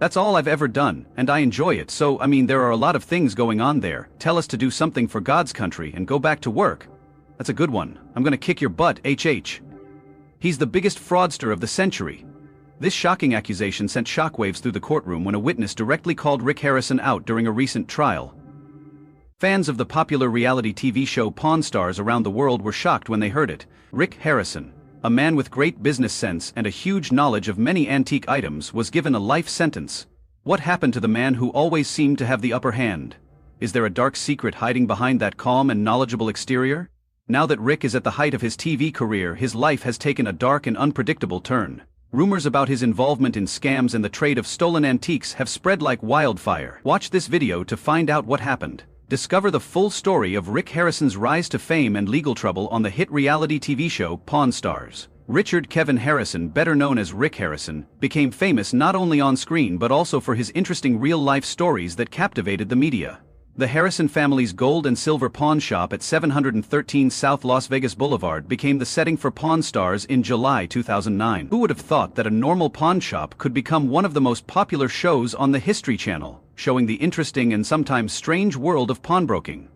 That's all I've ever done, and I enjoy it, so I mean there are a lot of things going on there. Tell us to do something for God's country and go back to work. That's a good one. I'm gonna kick your butt, HH. He's the biggest fraudster of the century. This shocking accusation sent shockwaves through the courtroom when a witness directly called Rick Harrison out during a recent trial. Fans of the popular reality TV show Pawn Stars around the world were shocked when they heard it. Rick Harrison, a man with great business sense and a huge knowledge of many antique items, was given a life sentence. What happened to the man who always seemed to have the upper hand? Is there a dark secret hiding behind that calm and knowledgeable exterior? Now that Rick is at the height of his TV career, his life has taken a dark and unpredictable turn. Rumors about his involvement in scams and the trade of stolen antiques have spread like wildfire. Watch this video to find out what happened. Discover the full story of Rick Harrison's rise to fame and legal trouble on the hit reality TV show Pawn Stars. Richard Kevin Harrison, better known as Rick Harrison, became famous not only on screen but also for his interesting real-life stories that captivated the media. The Harrison family's gold and silver pawn shop at 713 South Las Vegas Boulevard became the setting for Pawn Stars in July 2009. Who would have thought that a normal pawn shop could become one of the most popular shows on the History Channel, showing the interesting and sometimes strange world of pawnbroking?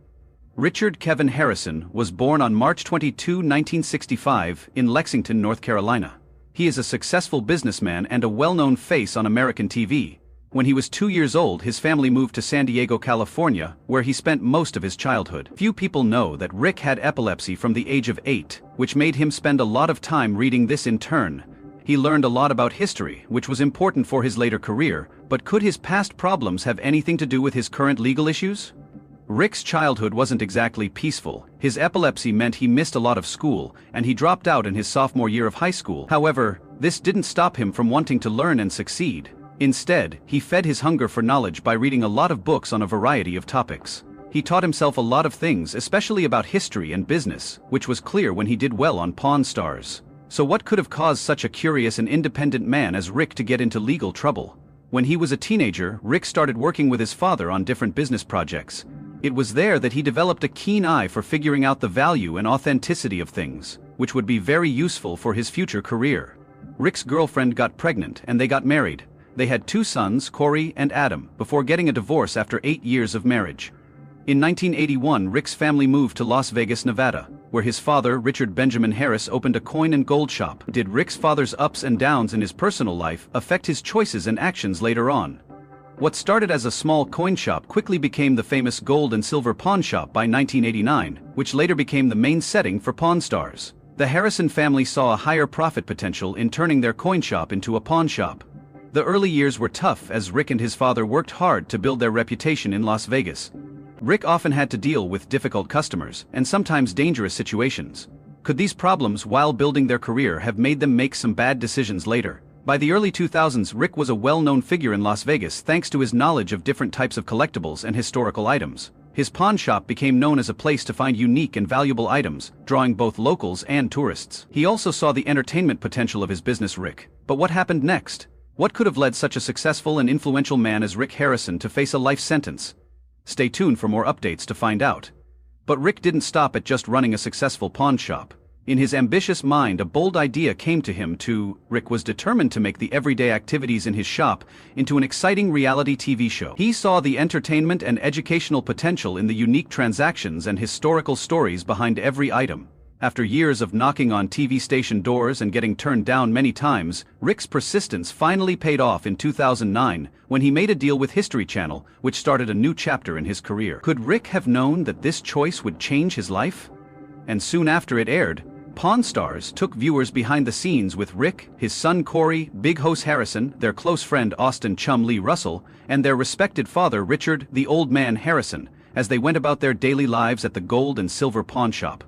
Richard Kevin Harrison was born on March 22, 1965, in Lexington, North Carolina. He is a successful businessman and a well-known face on American TV. When he was 2 years old, his family moved to San Diego, California, where he spent most of his childhood. Few people know that Rick had epilepsy from the age of 8, which made him spend a lot of time reading this in turn. He learned a lot about history, which was important for his later career, but could his past problems have anything to do with his current legal issues? Rick's childhood wasn't exactly peaceful. His epilepsy meant he missed a lot of school, and he dropped out in his sophomore year of high school. However, this didn't stop him from wanting to learn and succeed. Instead, he fed his hunger for knowledge by reading a lot of books on a variety of topics. He taught himself a lot of things, especially about history and business, which was clear when he did well on Pawn Stars. So what could have caused such a curious and independent man as Rick to get into legal trouble? When he was a teenager, Rick started working with his father on different business projects. It was there that he developed a keen eye for figuring out the value and authenticity of things, which would be very useful for his future career. Rick's girlfriend got pregnant and they got married. They had 2 sons, Corey and Adam, before getting a divorce after 8 years of marriage. In 1981, Rick's family moved to Las Vegas, Nevada, where his father, Richard Benjamin Harris, opened a coin and gold shop. Did Rick's father's ups and downs in his personal life affect his choices and actions later on? What started as a small coin shop quickly became the famous gold and silver pawn shop by 1989, which later became the main setting for Pawn Stars. The Harrison family saw a higher profit potential in turning their coin shop into a pawn shop. The early years were tough as Rick and his father worked hard to build their reputation in Las Vegas. Rick often had to deal with difficult customers and sometimes dangerous situations. Could these problems while building their career have made them make some bad decisions later? By the early 2000s, Rick was a well-known figure in Las Vegas thanks to his knowledge of different types of collectibles and historical items. His pawn shop became known as a place to find unique and valuable items, drawing both locals and tourists. He also saw the entertainment potential of his business. Rick. But what happened next? What could have led such a successful and influential man as Rick Harrison to face a life sentence? Stay tuned for more updates to find out. But Rick didn't stop at just running a successful pawn shop. In his ambitious mind, a bold idea came to him. Rick was determined to make the everyday activities in his shop into an exciting reality TV show. He saw the entertainment and educational potential in the unique transactions and historical stories behind every item. After years of knocking on TV station doors and getting turned down many times, Rick's persistence finally paid off in 2009 when he made a deal with History Channel, which started a new chapter in his career. Could Rick have known that this choice would change his life? And soon after it aired, Pawn Stars took viewers behind the scenes with Rick, his son Corey, Big Hoss Harrison, their close friend Austin "Chum" Lee Russell, and their respected father Richard, the Old Man Harrison, as they went about their daily lives at the gold and silver pawn shop.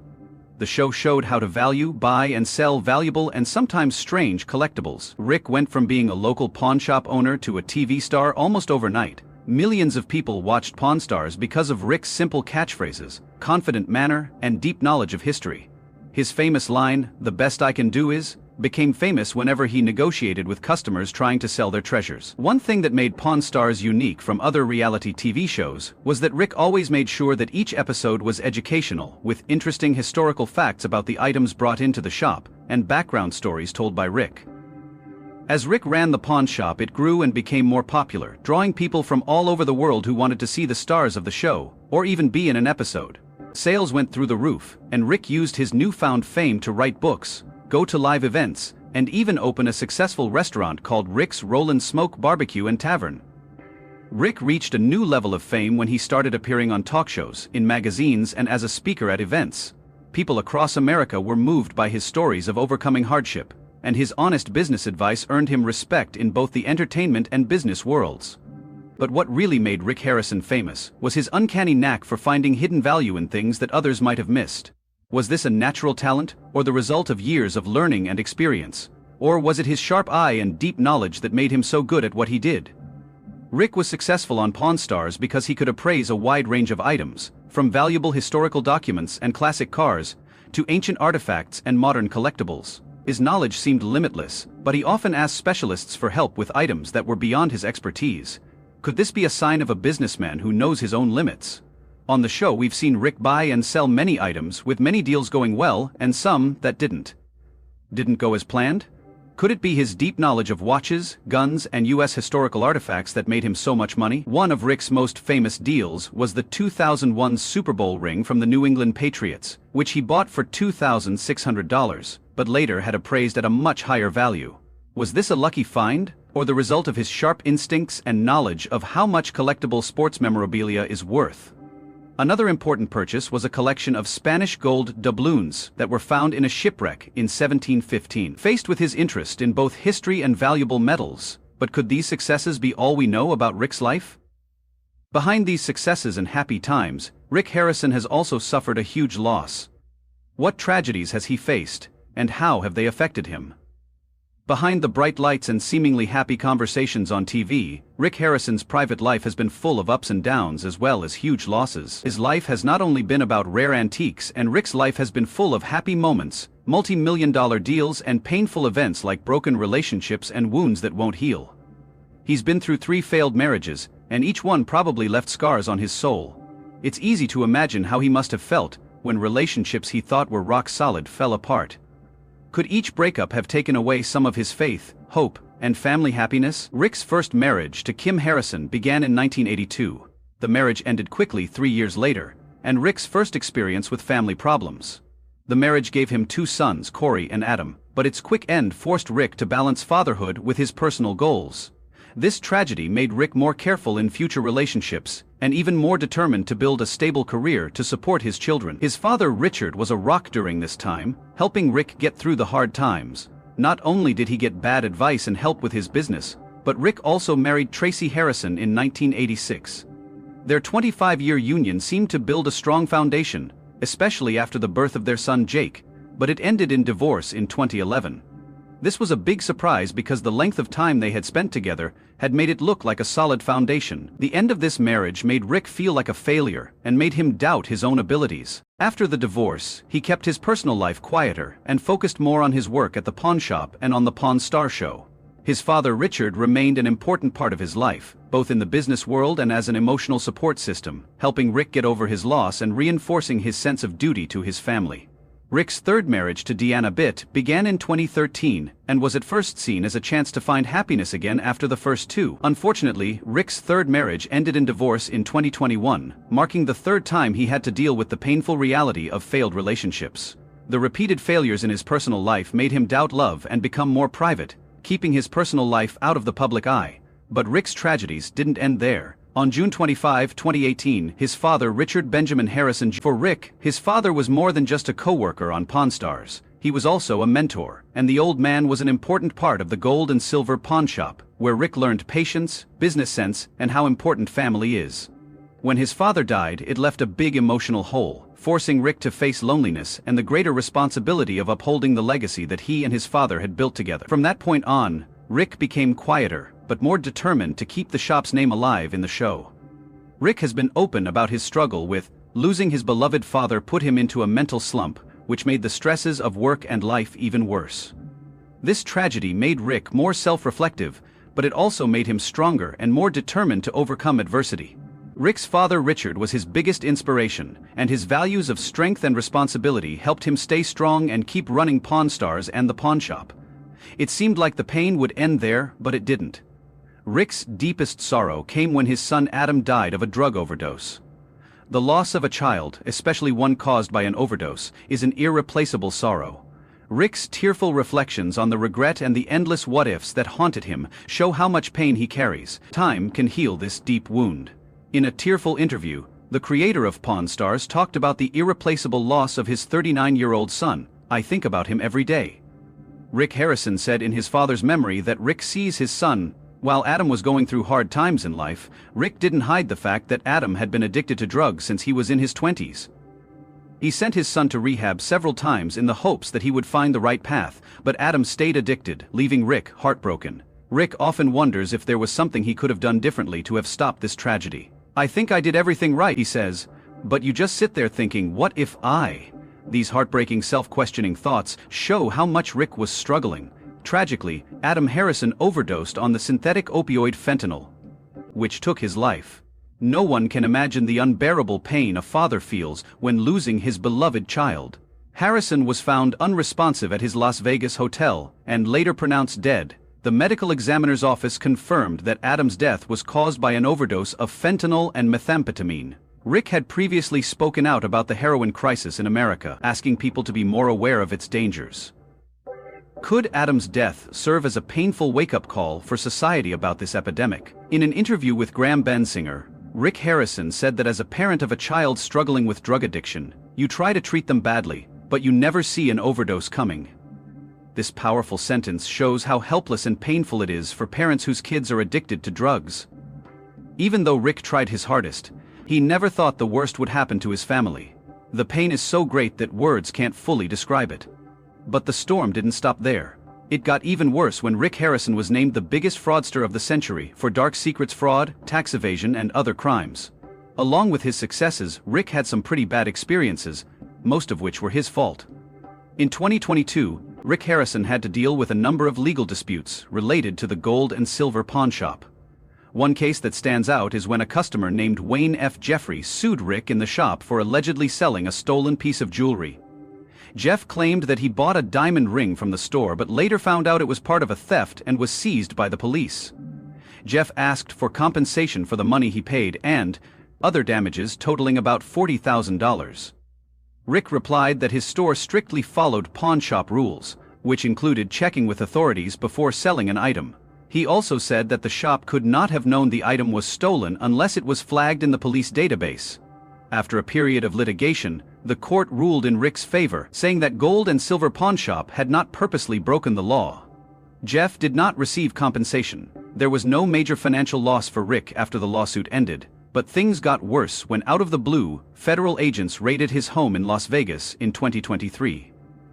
The show showed how to value, buy, and sell valuable and sometimes strange collectibles. Rick went from being a local pawn shop owner to a TV star almost overnight. Millions of people watched Pawn Stars because of Rick's simple catchphrases, confident manner, and deep knowledge of history. His famous line, "The best I can do is," became famous whenever he negotiated with customers trying to sell their treasures. One thing that made Pawn Stars unique from other reality TV shows was that Rick always made sure that each episode was educational, with interesting historical facts about the items brought into the shop, and background stories told by Rick. As Rick ran the pawn shop, it grew and became more popular, drawing people from all over the world who wanted to see the stars of the show, or even be in an episode. Sales went through the roof, and Rick used his newfound fame to write books, go to live events, and even open a successful restaurant called Rick's Rollin' Smoke Barbecue and Tavern. Rick reached a new level of fame when he started appearing on talk shows, in magazines, and as a speaker at events. People across America were moved by his stories of overcoming hardship, and his honest business advice earned him respect in both the entertainment and business worlds. But what really made Rick Harrison famous was his uncanny knack for finding hidden value in things that others might have missed. Was this a natural talent, or the result of years of learning and experience? Or was it his sharp eye and deep knowledge that made him so good at what he did? Rick was successful on Pawn Stars because he could appraise a wide range of items, from valuable historical documents and classic cars, to ancient artifacts and modern collectibles. His knowledge seemed limitless, but he often asked specialists for help with items that were beyond his expertise. Could this be a sign of a businessman who knows his own limits? On the show, we've seen Rick buy and sell many items, with many deals going well and some that didn't. Didn't go as planned? Could it be his deep knowledge of watches, guns, and U.S. historical artifacts that made him so much money? One of Rick's most famous deals was the 2001 Super Bowl ring from the New England Patriots, which he bought for $2,600, but later had appraised at a much higher value. Was this a lucky find, or the result of his sharp instincts and knowledge of how much collectible sports memorabilia is worth? Another important purchase was a collection of Spanish gold doubloons that were found in a shipwreck in 1715. Faced with his interest in both history and valuable metals, but could these successes be all we know about Rick's life? Behind these successes and happy times, Rick Harrison has also suffered a huge loss. What tragedies has he faced, and how have they affected him? Behind the bright lights and seemingly happy conversations on TV, Rick Harrison's private life has been full of ups and downs as well as huge losses. His life has not only been about rare antiques, and Rick's life has been full of happy moments, multi-million-dollar deals, and painful events like broken relationships and wounds that won't heal. He's been through 3 failed marriages, and each one probably left scars on his soul. It's easy to imagine how he must have felt when relationships he thought were rock solid fell apart. Could each breakup have taken away some of his faith, hope, and family happiness? Rick's first marriage to Kim Harrison began in 1982. The marriage ended quickly 3 years later, and Rick's first experience with family problems. The marriage gave him 2 sons, Corey and Adam, but its quick end forced Rick to balance fatherhood with his personal goals. This tragedy made Rick more careful in future relationships, and even more determined to build a stable career to support his children. His father Richard was a rock during this time, helping Rick get through the hard times. Not only did he get bad advice and help with his business, but Rick also married Tracy Harrison in 1986. Their 25-year union seemed to build a strong foundation, especially after the birth of their son Jake, but it ended in divorce in 2011. This was a big surprise because the length of time they had spent together had made it look like a solid foundation. The end of this marriage made Rick feel like a failure and made him doubt his own abilities. After the divorce, he kept his personal life quieter and focused more on his work at the pawn shop and on the Pawn Star show. His father Richard remained an important part of his life, both in the business world and as an emotional support system, helping Rick get over his loss and reinforcing his sense of duty to his family. Rick's third marriage to Deanna Bitt began in 2013 and was at first seen as a chance to find happiness again after the first 2. Unfortunately, Rick's third marriage ended in divorce in 2021, marking the 3rd time he had to deal with the painful reality of failed relationships. The repeated failures in his personal life made him doubt love and become more private, keeping his personal life out of the public eye. But Rick's tragedies didn't end there. On June 25, 2018, his father Richard Benjamin Harrison. For Rick, his father was more than just a co-worker on Pawn Stars. He was also a mentor, and the old man was an important part of the gold and silver pawn shop, where Rick learned patience, business sense, and how important family is. When his father died, it left a big emotional hole, forcing Rick to face loneliness and the greater responsibility of upholding the legacy that he and his father had built together. From that point on, Rick became quieter, but more determined to keep the shop's name alive in the show. Rick has been open about his struggle with losing his beloved father put him into a mental slump, which made the stresses of work and life even worse. This tragedy made Rick more self-reflective, but it also made him stronger and more determined to overcome adversity. Rick's father Richard was his biggest inspiration, and his values of strength and responsibility helped him stay strong and keep running Pawn Stars and the pawn shop. It seemed like the pain would end there, but it didn't. Rick's deepest sorrow came when his son Adam died of a drug overdose. The loss of a child, especially one caused by an overdose, is an irreplaceable sorrow. Rick's tearful reflections on the regret and the endless what-ifs that haunted him show how much pain he carries. Time can heal this deep wound. In a tearful interview, the creator of Pawn Stars talked about the irreplaceable loss of his 39-year-old son. "I think about him every day." Rick Harrison said in his father's memory that Rick sees his son. While Adam was going through hard times in life, Rick didn't hide the fact that Adam had been addicted to drugs since he was in his 20s. He sent his son to rehab several times in the hopes that he would find the right path, but Adam stayed addicted, leaving Rick heartbroken. Rick often wonders if there was something he could have done differently to have stopped this tragedy. "I think I did everything right," he says, but you just sit there thinking, what if I? These heartbreaking self-questioning thoughts show how much Rick was struggling. Tragically, Adam Harrison overdosed on the synthetic opioid fentanyl, which took his life. No one can imagine the unbearable pain a father feels when losing his beloved child. Harrison was found unresponsive at his Las Vegas hotel and later pronounced dead. The medical examiner's office confirmed that Adam's death was caused by an overdose of fentanyl and methamphetamine. Rick had previously spoken out about the heroin crisis in America, asking people to be more aware of its dangers. Could Adam's death serve as a painful wake-up call for society about this epidemic? In an interview with Graham Bensinger, Rick Harrison said that as a parent of a child struggling with drug addiction, you try to treat them badly, but you never see an overdose coming. This powerful sentence shows how helpless and painful it is for parents whose kids are addicted to drugs. Even though Rick tried his hardest, he never thought the worst would happen to his family. The pain is so great that words can't fully describe it. But the storm didn't stop there. It got even worse when Rick Harrison was named the biggest fraudster of the century for dark secrets fraud, tax evasion, and other crimes. Along with his successes, Rick had some pretty bad experiences, most of which were his fault. In 2022, Rick Harrison had to deal with a number of legal disputes related to the gold and silver pawn shop. One case that stands out is when a customer named Wayne F. Jeffrey sued Rick in the shop for allegedly selling a stolen piece of jewelry. Jeff claimed that he bought a diamond ring from the store but later found out it was part of a theft and was seized by the police. Jeff asked for compensation for the money he paid and other damages totaling about $40,000. Rick replied that his store strictly followed pawn shop rules, which included checking with authorities before selling an item. He also said that the shop could not have known the item was stolen unless it was flagged in the police database. After a period of litigation, the court ruled in Rick's favor, saying that Gold and Silver Pawn Shop had not purposely broken the law. Jeff did not receive compensation. There was no major financial loss for Rick after the lawsuit ended, but things got worse when out of the blue, federal agents raided his home in Las Vegas in 2023.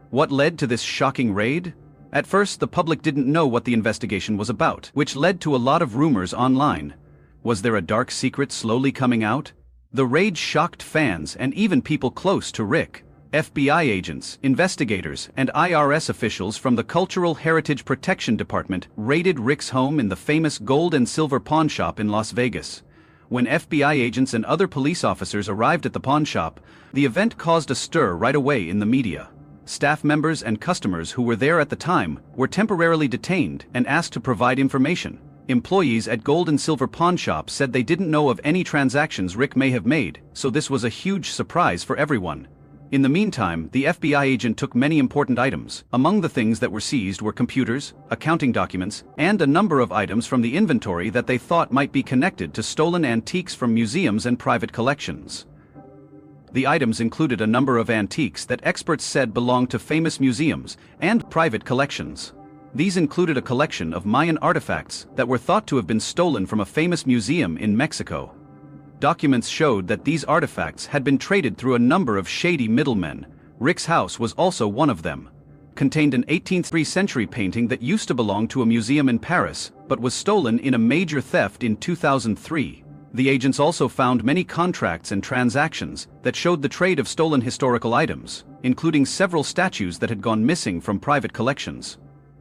What led to this shocking raid? At first, the public didn't know what the investigation was about, which led to a lot of rumors online. Was there a dark secret slowly coming out? The raid shocked fans and even people close to Rick. FBI agents, investigators, and IRS officials from the Cultural Heritage Protection Department raided Rick's home in the famous Gold and Silver Pawn Shop in Las Vegas. When FBI agents and other police officers arrived at the pawn shop, the event caused a stir right away in the media. Staff members and customers who were there at the time were temporarily detained and asked to provide information. Employees at Gold and Silver Pawn Shop said they didn't know of any transactions Rick may have made, so this was a huge surprise for everyone. In the meantime, the FBI agent took many important items. Among the things that were seized were computers, accounting documents, and a number of items from the inventory that they thought might be connected to stolen antiques from museums and private collections. The items included a number of antiques that experts said belonged to famous museums and private collections. These included a collection of Mayan artifacts that were thought to have been stolen from a famous museum in Mexico. Documents showed that these artifacts had been traded through a number of shady middlemen. Rick's house was also one of them. Contained an 18th century painting that used to belong to a museum in Paris, but was stolen in a major theft in 2003. The agents also found many contracts and transactions that showed the trade of stolen historical items, including several statues that had gone missing from private collections.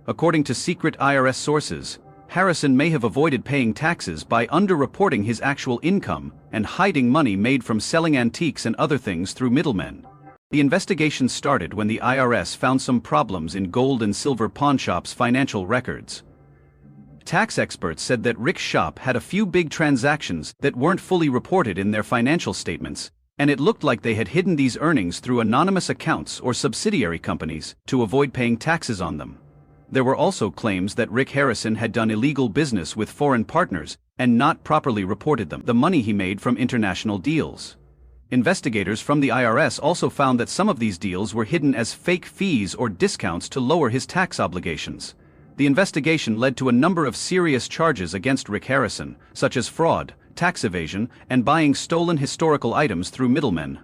According to secret IRS sources, Harrison may have avoided paying taxes by underreporting his actual income and hiding money made from selling antiques and other things through middlemen. The investigation started when the IRS found some problems in gold and silver pawnshops' financial records. Tax experts said that Rick's shop had a few big transactions that weren't fully reported in their financial statements, and it looked like they had hidden these earnings through anonymous accounts or subsidiary companies to avoid paying taxes on them. There were also claims that Rick Harrison had done illegal business with foreign partners and not properly reported the money he made from international deals. Investigators from the IRS also found that some of these deals were hidden as fake fees or discounts to lower his tax obligations. The investigation led to a number of serious charges against Rick Harrison, such as fraud, tax evasion, and buying stolen historical items through middlemen.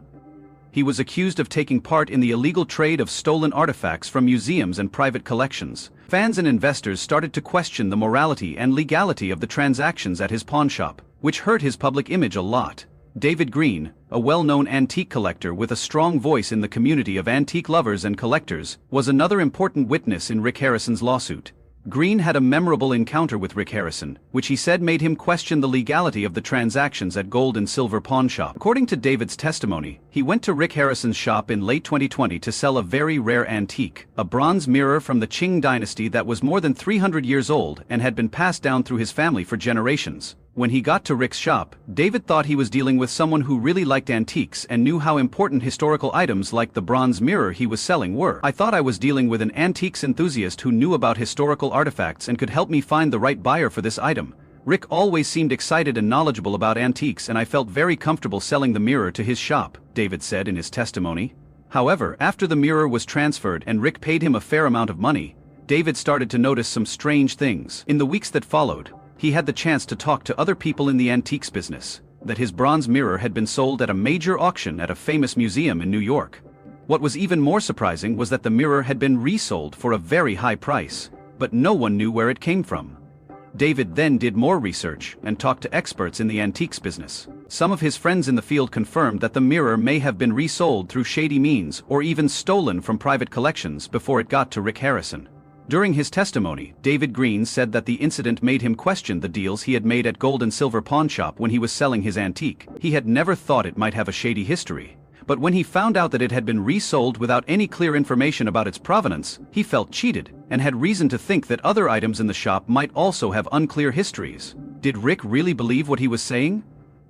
He was accused of taking part in the illegal trade of stolen artifacts from museums and private collections. Fans and investors started to question the morality and legality of the transactions at his pawnshop, which hurt his public image a lot. David Green, a well-known antique collector with a strong voice in the community of antique lovers and collectors, was another important witness in Rick Harrison's lawsuit. Green had a memorable encounter with Rick Harrison, which he said made him question the legality of the transactions at gold and silver pawnshop. According to David's testimony, he went to Rick Harrison's shop in late 2020 to sell a very rare antique, a bronze mirror from the Qing dynasty that was more than 300 years old and had been passed down through his family for generations. When he got to Rick's shop, David thought he was dealing with someone who really liked antiques and knew how important historical items like the bronze mirror he was selling were. I thought I was dealing with an antiques enthusiast who knew about historical artifacts and could help me find the right buyer for this item. Rick always seemed excited and knowledgeable about antiques, and I felt very comfortable selling the mirror to his shop, David said in his testimony. However, after the mirror was transferred and Rick paid him a fair amount of money, David started to notice some strange things. In the weeks that followed, he had the chance to talk to other people in the antiques business, that his bronze mirror had been sold at a major auction at a famous museum in New York. What was even more surprising was that the mirror had been resold for a very high price, but no one knew where it came from. David then did more research and talked to experts in the antiques business. Some of his friends in the field confirmed that the mirror may have been resold through shady means or even stolen from private collections before it got to Rick Harrison. During his testimony, David Green said that the incident made him question the deals he had made at gold and silver pawnshop when he was selling his antique. He had never thought it might have a shady history, but when he found out that it had been resold without any clear information about its provenance, he felt cheated and had reason to think that other items in the shop might also have unclear histories. Did Rick really believe what he was saying?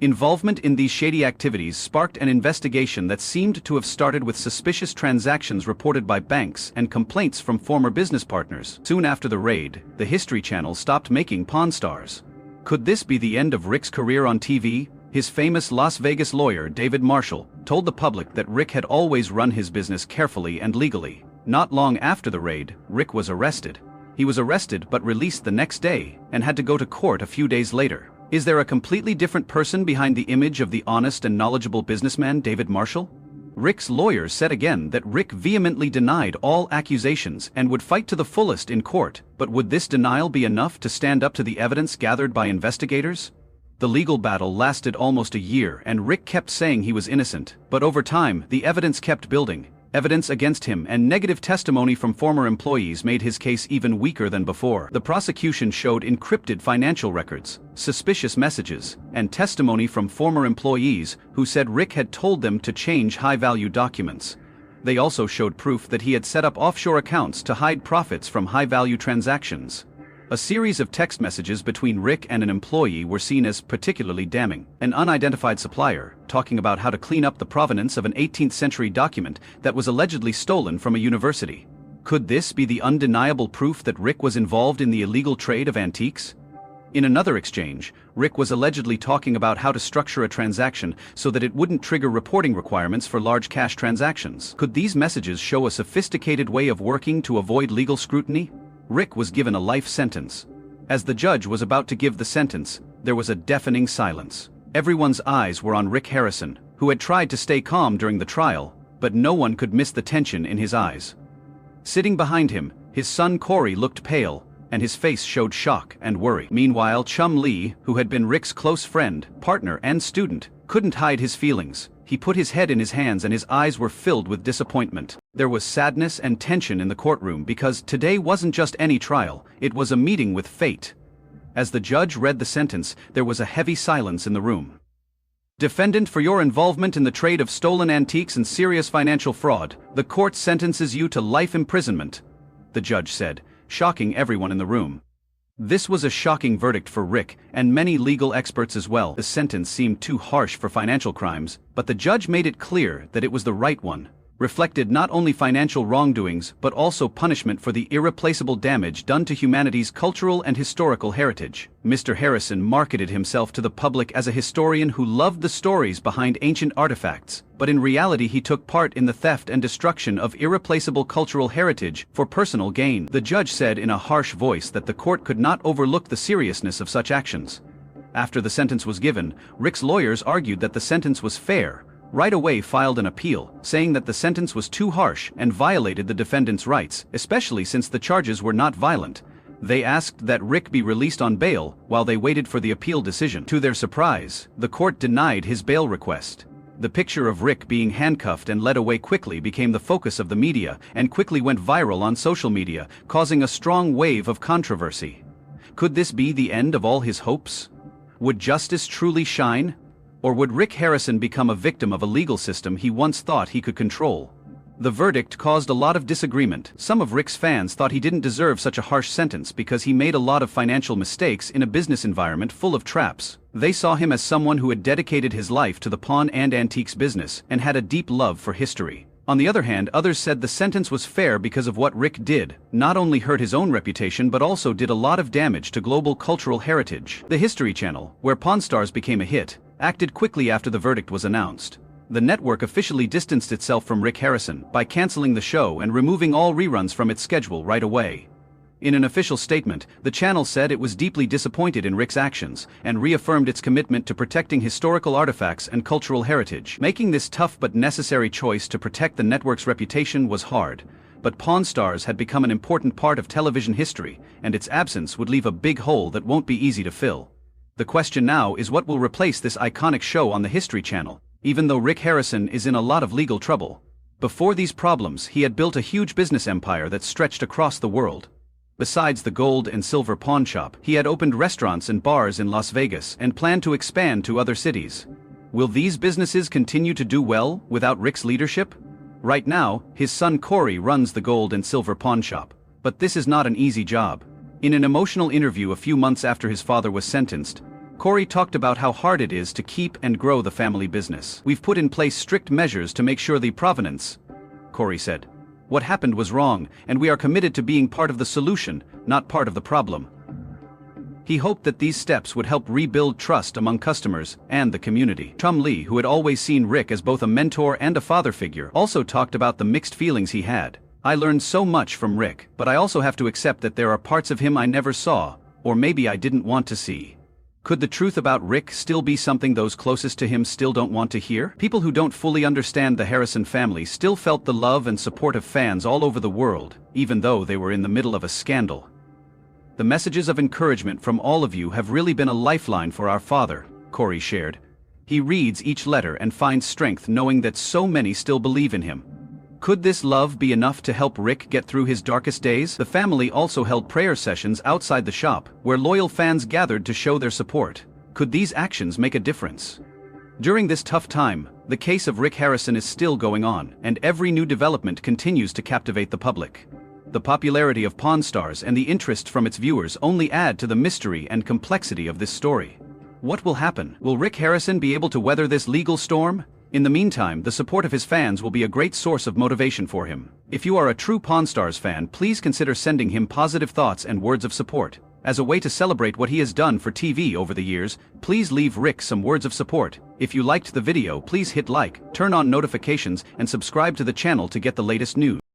Involvement in these shady activities sparked an investigation that seemed to have started with suspicious transactions reported by banks and complaints from former business partners. Soon after the raid, the History Channel stopped making Pawn Stars. Could this be the end of Rick's career on TV? His famous Las Vegas lawyer, David Marshall, told the public that Rick had always run his business carefully and legally. Not long after the raid, Rick was arrested. He was arrested but released the next day and had to go to court a few days later. Is there a completely different person behind the image of the honest and knowledgeable businessman David Marshall? Rick's lawyers said again that Rick vehemently denied all accusations and would fight to the fullest in court, but would this denial be enough to stand up to the evidence gathered by investigators? The legal battle lasted almost a year and Rick kept saying he was innocent, but over time, the evidence kept building. Evidence against him and negative testimony from former employees made his case even weaker than before. The prosecution showed encrypted financial records, suspicious messages, and testimony from former employees who said Rick had told them to change high-value documents. They also showed proof that he had set up offshore accounts to hide profits from high-value transactions. A series of text messages between Rick and an employee were seen as particularly damning. An unidentified supplier, talking about how to clean up the provenance of an 18th century document that was allegedly stolen from a university. Could this be the undeniable proof that Rick was involved in the illegal trade of antiques? In another exchange, Rick was allegedly talking about how to structure a transaction so that it wouldn't trigger reporting requirements for large cash transactions. Could these messages show a sophisticated way of working to avoid legal scrutiny? Rick was given a life sentence. As the judge was about to give the sentence, there was a deafening silence. Everyone's eyes were on Rick Harrison, who had tried to stay calm during the trial, but no one could miss the tension in his eyes. Sitting behind him, his son Corey looked pale, and his face showed shock and worry. Meanwhile, Chum Lee, who had been Rick's close friend, partner, and student, couldn't hide his feelings. He put his head in his hands and his eyes were filled with disappointment. There was sadness and tension in the courtroom because today wasn't just any trial, it was a meeting with fate. As the judge read the sentence, there was a heavy silence in the room. Defendant, for your involvement in the trade of stolen antiques and serious financial fraud, the court sentences you to life imprisonment, the judge said, shocking everyone in the room. This was a shocking verdict for Rick, and many legal experts as well. The sentence seemed too harsh for financial crimes, but the judge made it clear that it was the right one. Reflected not only financial wrongdoings but also punishment for the irreplaceable damage done to humanity's cultural and historical heritage. Mr. Harrison marketed himself to the public as a historian who loved the stories behind ancient artifacts, but in reality he took part in the theft and destruction of irreplaceable cultural heritage for personal gain. The judge said in a harsh voice that the court could not overlook the seriousness of such actions. After the sentence was given, Rick's lawyers argued that the sentence was fair, right away filed an appeal, saying that the sentence was too harsh and violated the defendant's rights, especially since the charges were not violent. They asked that Rick be released on bail while they waited for the appeal decision. To their surprise, the court denied his bail request. The picture of Rick being handcuffed and led away quickly became the focus of the media and quickly went viral on social media, causing a strong wave of controversy. Could this be the end of all his hopes? Would justice truly shine? Or would Rick Harrison become a victim of a legal system he once thought he could control? The verdict caused a lot of disagreement. Some of Rick's fans thought he didn't deserve such a harsh sentence because he made a lot of financial mistakes in a business environment full of traps. They saw him as someone who had dedicated his life to the pawn and antiques business and had a deep love for history. On the other hand, others said the sentence was fair because of what Rick did, not only hurt his own reputation but also did a lot of damage to global cultural heritage. The History Channel, where Pawn Stars became a hit, acted quickly after the verdict was announced. The network officially distanced itself from Rick Harrison by canceling the show and removing all reruns from its schedule right away. In an official statement, the channel said it was deeply disappointed in Rick's actions and reaffirmed its commitment to protecting historical artifacts and cultural heritage. Making this tough but necessary choice to protect the network's reputation was hard, but Pawn Stars had become an important part of television history, and its absence would leave a big hole that won't be easy to fill. The question now is what will replace this iconic show on the History Channel, even though Rick Harrison is in a lot of legal trouble. Before these problems, he had built a huge business empire that stretched across the world. Besides the gold and silver pawn shop, he had opened restaurants and bars in Las Vegas and planned to expand to other cities. Will these businesses continue to do well without Rick's leadership? Right now, his son Corey runs the gold and silver pawn shop, but this is not an easy job. In an emotional interview a few months after his father was sentenced, Corey talked about how hard it is to keep and grow the family business. We've put in place strict measures to make sure the provenance, Corey said. What happened was wrong, and we are committed to being part of the solution, not part of the problem. He hoped that these steps would help rebuild trust among customers and the community. Tom Lee, who had always seen Rick as both a mentor and a father figure, also talked about the mixed feelings he had. I learned so much from Rick, but I also have to accept that there are parts of him I never saw, or maybe I didn't want to see. Could the truth about Rick still be something those closest to him still don't want to hear? People who don't fully understand the Harrison family still felt the love and support of fans all over the world, even though they were in the middle of a scandal. The messages of encouragement from all of you have really been a lifeline for our father, Corey shared. He reads each letter and finds strength knowing that so many still believe in him. Could this love be enough to help Rick get through his darkest days? The family also held prayer sessions outside the shop, where loyal fans gathered to show their support. Could these actions make a difference? During this tough time, the case of Rick Harrison is still going on, and every new development continues to captivate the public. The popularity of Pawn Stars and the interest from its viewers only add to the mystery and complexity of this story. What will happen? Will Rick Harrison be able to weather this legal storm? In the meantime, the support of his fans will be a great source of motivation for him. If you are a true Pawn Stars fan, please consider sending him positive thoughts and words of support. As a way to celebrate what he has done for TV over the years, please leave Rick some words of support. If you liked the video, please hit like, turn on notifications, and subscribe to the channel to get the latest news.